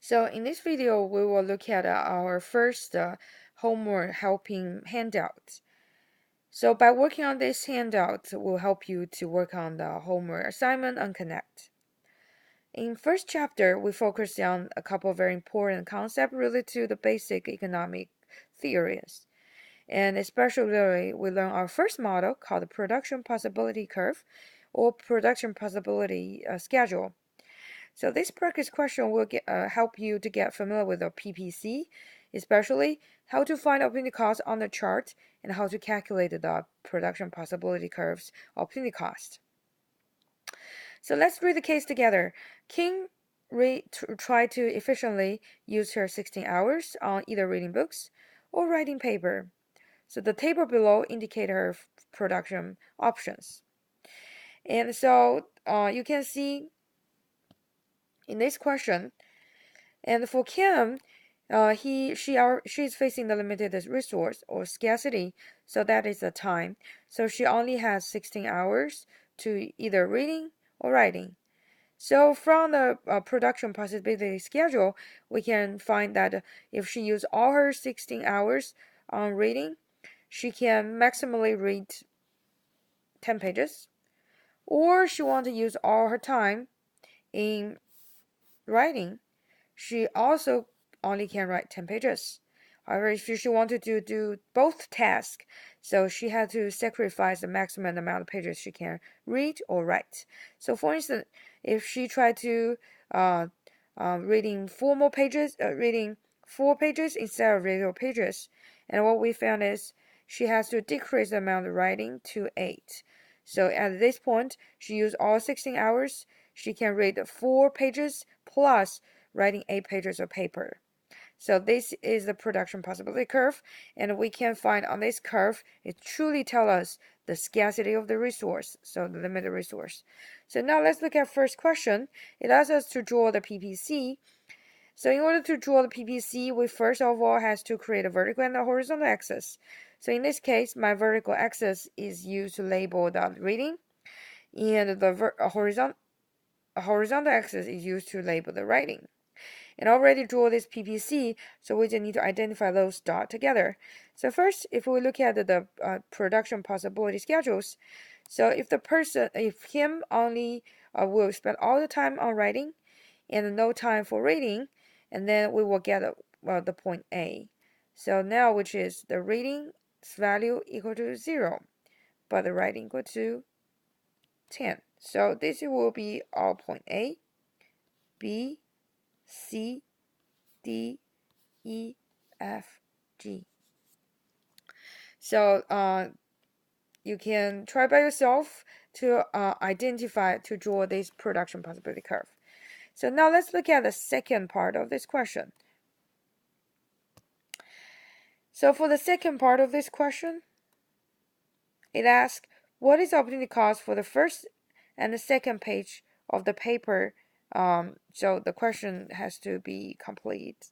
So in this video, we will look at our first homework helping handout. So by working on this handout, will help you to work on the homework assignment and connect. In first chapter, we focused on a couple of very important concepts related to the basic economic theories. And especially, we learn our first model called the production possibility curve or production possibility schedule. So this practice question will help you to get familiar with the PPC, especially how to find opportunity cost on the chart and how to calculate the production possibility curves opportunity cost. So let's read the case together. King tried to efficiently use her 16 hours on either reading books or writing paper. So the table below indicate her production options. And so you can see in this question, and for Kim, she's facing the limited resource or scarcity, so that is the time. So she only has 16 hours to either reading or writing. So from the production possibility schedule, we can find that if she uses all her 16 hours on reading, she can maximally read 10 pages, or she wants to use all her time in writing, she also only can write 10 pages. However, if she wanted to do both tasks, so she had to sacrifice the maximum amount of pages she can read or write. So for instance, if she tried to reading 4 pages instead of 0 pages, and what we found is she has to decrease the amount of writing to 8. So at this point, she used all 16 hours. She can read 4 pages plus writing 8 pages of paper. So this is the production possibility curve, and we can find on this curve, it truly tells us the scarcity of the resource, so the limited resource. So now let's look at first question. It asks us to draw the PPC. So in order to draw the PPC, we first of all has to create a vertical and a horizontal axis. So in this case, my vertical axis is used to label the reading, and the horizontal axis is used to label the writing. And already draw this PPC, so we just need to identify those dots together. So first, if we look at the production possibility schedules, so if him only will spend all the time on writing and no time for reading, and then we will get the point A. So now, which is the reading's value equal to 0, but the writing equal to 10. So this will be our point A, B, C, D, E, F, G. So you can try by yourself to draw this production possibility curve. So now let's look at the second part of this question. So for the second part of this question, it asks, what is the opportunity cost for the first and the second page of the paper? So the question has to be complete.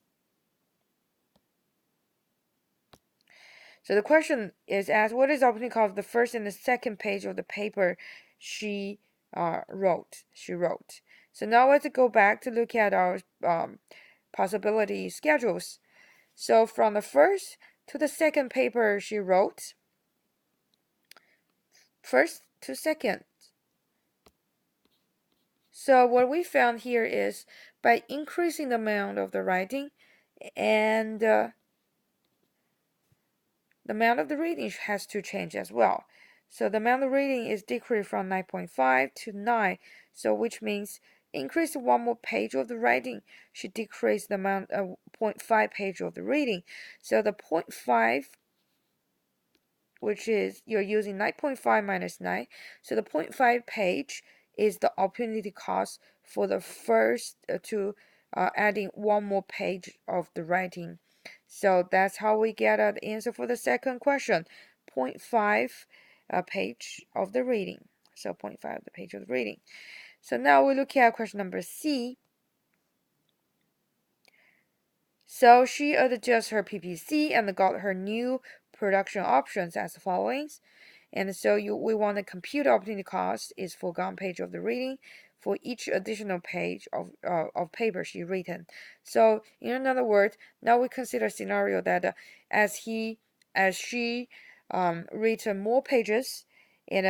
So the question is asked, what is the opportunity cost of the first and the second page of the paper she wrote? So now let's go back to look at our possibility schedules. So from the first to the second paper she wrote, first to second. So what we found here is by increasing the amount of the writing and the amount of the reading has to change as well. So the amount of reading is decreased from 9.5 to 9. So which means increase one more page of the writing should decrease the amount of 0.5 page of the reading. So the 0.5, which is you're using 9.5 minus 9. So the 0.5 page is the opportunity cost for the first to adding one more page of the writing. So that's how we get the answer for the second question, 0.5 page of the reading. So 0.5 of the page of the reading. So now we look at question number C. So she adjusts her PPC and got her new production options as follows. And so we want to compute the opportunity cost is foregone page of the reading for each additional page of paper she written. So in other words, now we consider a scenario that as she written more pages, and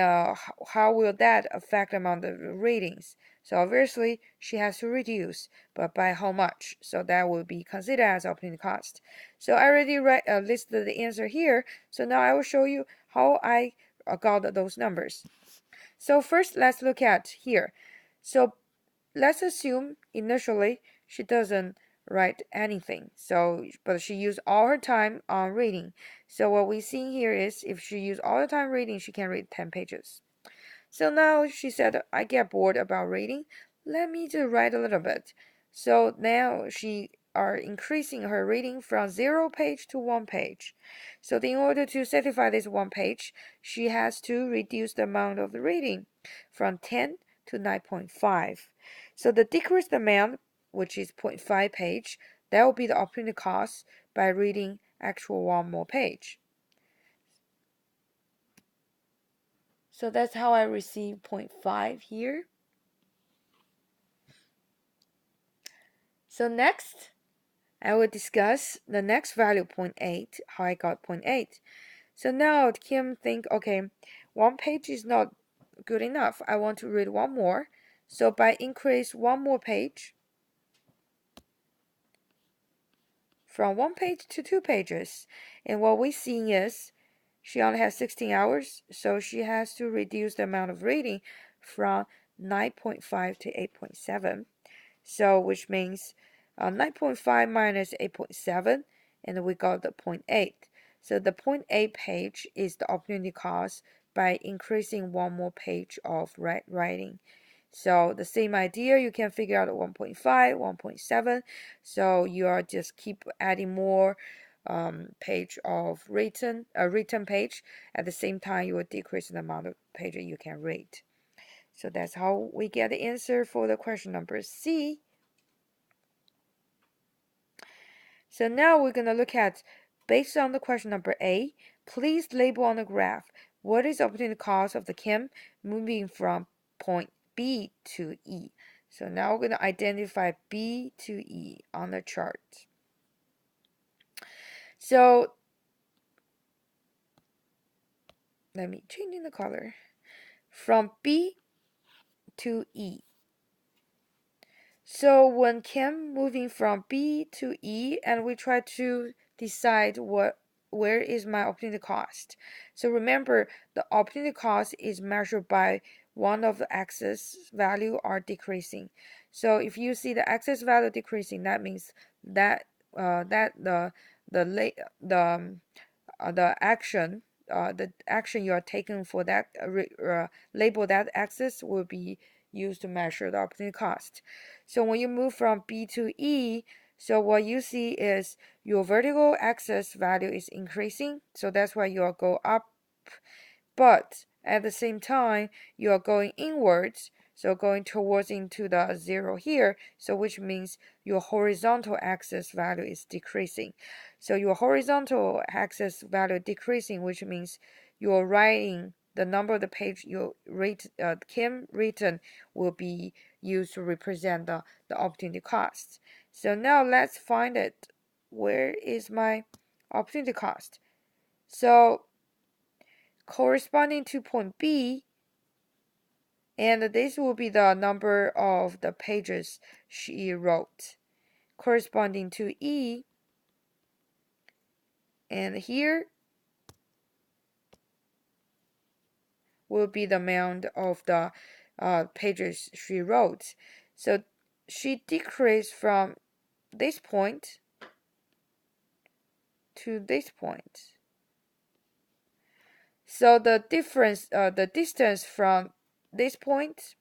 how will that affect among the readings? So obviously she has to reduce, but by how much? So that will be considered as opportunity cost. So I already listed the answer here. So now I will show you how I got those numbers. So first, let's look at here. So let's assume initially she doesn't write anything. But she used all her time on reading. So what we see here is if she used all the time reading, she can read 10 pages. So now she said, I get bored about reading. Let me just write a little bit. So now she are increasing her reading from 0 page to 1 page. So in order to satisfy this 1 page, she has to reduce the amount of the reading from 10 to 9.5. So the decreased amount, which is 0.5 page, that will be the opportunity cost by reading actual 1 more page. So that's how I receive 0.5 here. So next, I will discuss the next value, 0.8, how I got 0.8. So now Kim think, okay, 1 page is not good enough. I want to read 1 more. So by increase 1 more page, from 1 page to 2 pages. And what we're seeing is she only has 16 hours, so she has to reduce the amount of reading from 9.5 to 8.7. So which means 9.5 minus 8.7, and we got the 0.8. So the 0.8 page is the opportunity cost by increasing 1 more page of writing. So the same idea, you can figure out 1.5, 1.7. So you are just keep adding more page of written page. At the same time, you will decrease the amount of pages you can read. So that's how we get the answer for the question number C. So now we're going to look at, based on the question number A, please label on the graph what is the opportunity cost of the Kim moving from point B to E. So now we're going to identify B to E on the chart. So let me change the color. From B to E. So when Kim moving from B to E, and we try to decide where is my opportunity cost. So remember, the opportunity cost is measured by one of the axis value are decreasing. So if you see the axis value decreasing, that means that the action the action you are taking for that label that axis will be used to measure the opportunity cost. So when you move from B to E, so what you see is your vertical axis value is increasing, so that's why you'll go up, but at the same time you are going inwards, so going towards into the 0 here, so which means your horizontal axis value is decreasing. So your horizontal axis value decreasing, which means you're writing the number of the page you Kim written will be used to represent the opportunity cost. So now let's find it. Where is my opportunity cost? So corresponding to point B, and this will be the number of the pages she wrote. Corresponding to E, and here will be the amount of the pages she wrote. So she decreased from this point to this point. So the distance from this point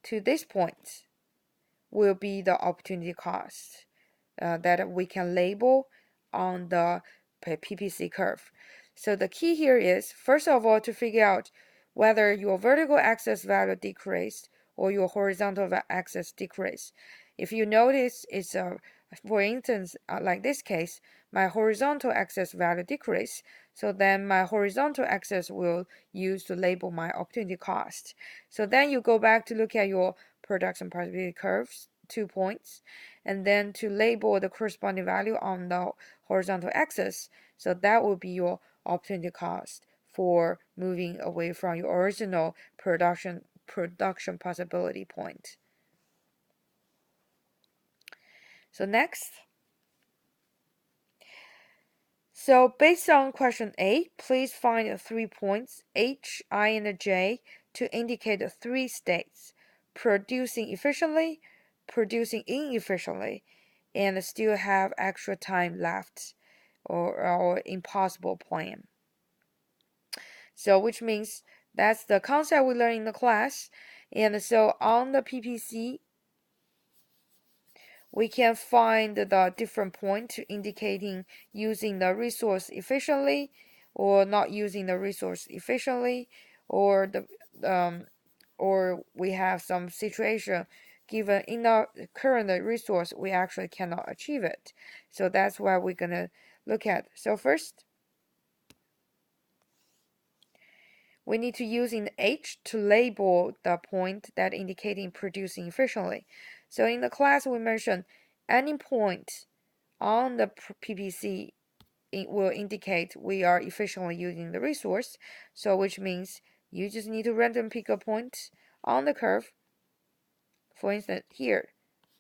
to this point will be the opportunity cost that we can label on the PPC curve. So the key here is, first of all, to figure out whether your vertical axis value decreased or your horizontal axis decreased. If you notice, it's for instance, like this case, my horizontal axis value decreased. So then my horizontal axis will use to label my opportunity cost. So then you go back to look at your production possibility curves, 2 points, and then to label the corresponding value on the horizontal axis. So that will be your opportunity cost for moving away from your original production possibility point. So next. So based on question A, please find the 3 points H, I, and J to indicate the 3 states: producing efficiently, producing inefficiently, and still have extra time left, or impossible plan. So which means that's the concept we learned in the class. And so on the PPC, we can find the different points indicating using the resource efficiently or not using the resource efficiently, or or we have some situation given in the current resource we actually cannot achieve it. So that's why we're gonna look at. So first, we need to use in H to label the point that indicating producing efficiently. So in the class we mentioned any point on the PPC it will indicate we are efficiently using the resource. So which means you just need to random pick a point on the curve. For instance, here,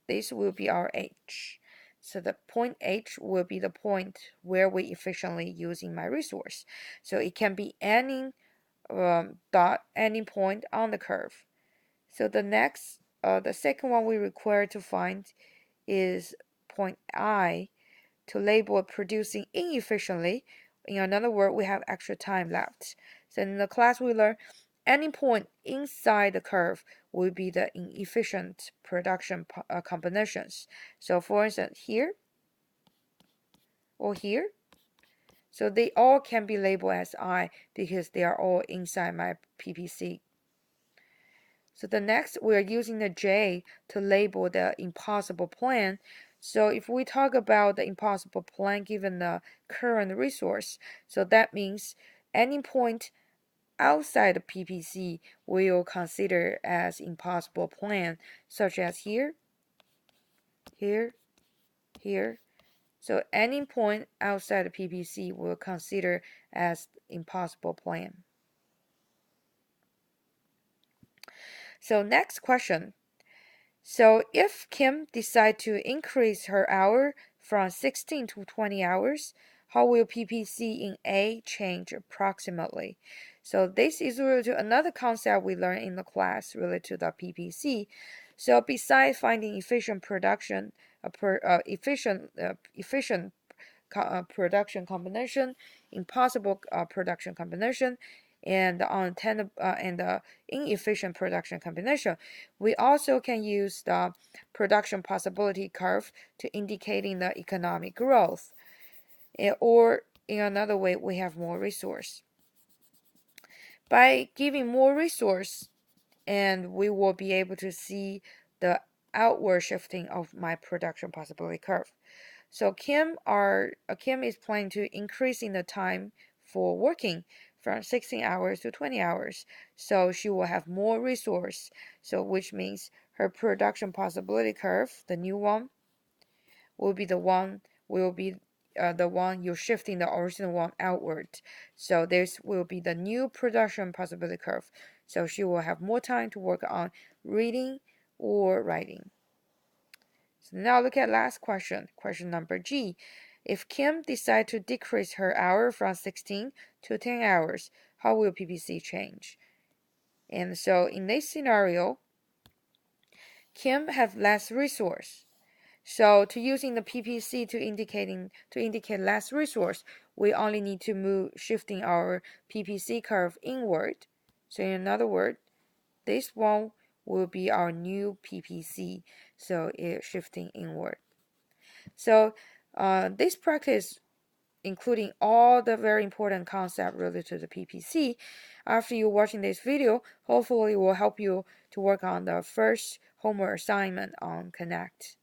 this will be our H. So the point H will be the point where we efficiently using my resource. So it can be any any point on the curve. So the second one we require to find is point I to label producing inefficiently. In other words, we have extra time left. So in the class we learn any point inside the curve will be the inefficient production combinations. So for instance, here or here, so they all can be labeled as I because they are all inside my PPC. So the next, we're using the J to label the impossible plan. So if we talk about the impossible plan given the current resource, so that means any point outside the PPC we'll consider as impossible plan, such as here, here, here. So any point outside the PPC we'll consider as impossible plan. So next question. So if Kim decides to increase her hour from 16 to 20 hours, how will PPC in A change approximately? So this is related to another concept we learned in the class related to the PPC. So besides finding efficient production, efficient production combination, impossible production combination, and the inefficient production combination, we also can use the production possibility curve to indicating the economic growth, or in another way, we have more resource. By giving more resource, and we will be able to see the outward shifting of my production possibility curve. So Kim is planning to increasing the time for working from 16 hours to 20 hours. So she will have more resource. So which means her production possibility curve, the new one, will be the one you're shifting the original one outward. So this will be the new production possibility curve. So she will have more time to work on reading or writing. So now look at last question, question number G. If Kim decides to decrease her hour from 16 to 10 hours, how will PPC change? And so in this scenario, Kim have less resource. So to using the PPC to indicate less resource, we only need to move shifting our PPC curve inward. So in other words, this one will be our new PPC. So it's shifting inward. So this practice, including all the very important concepts related to the PPC, after you watching this video, hopefully will help you to work on the first homework assignment on Connect.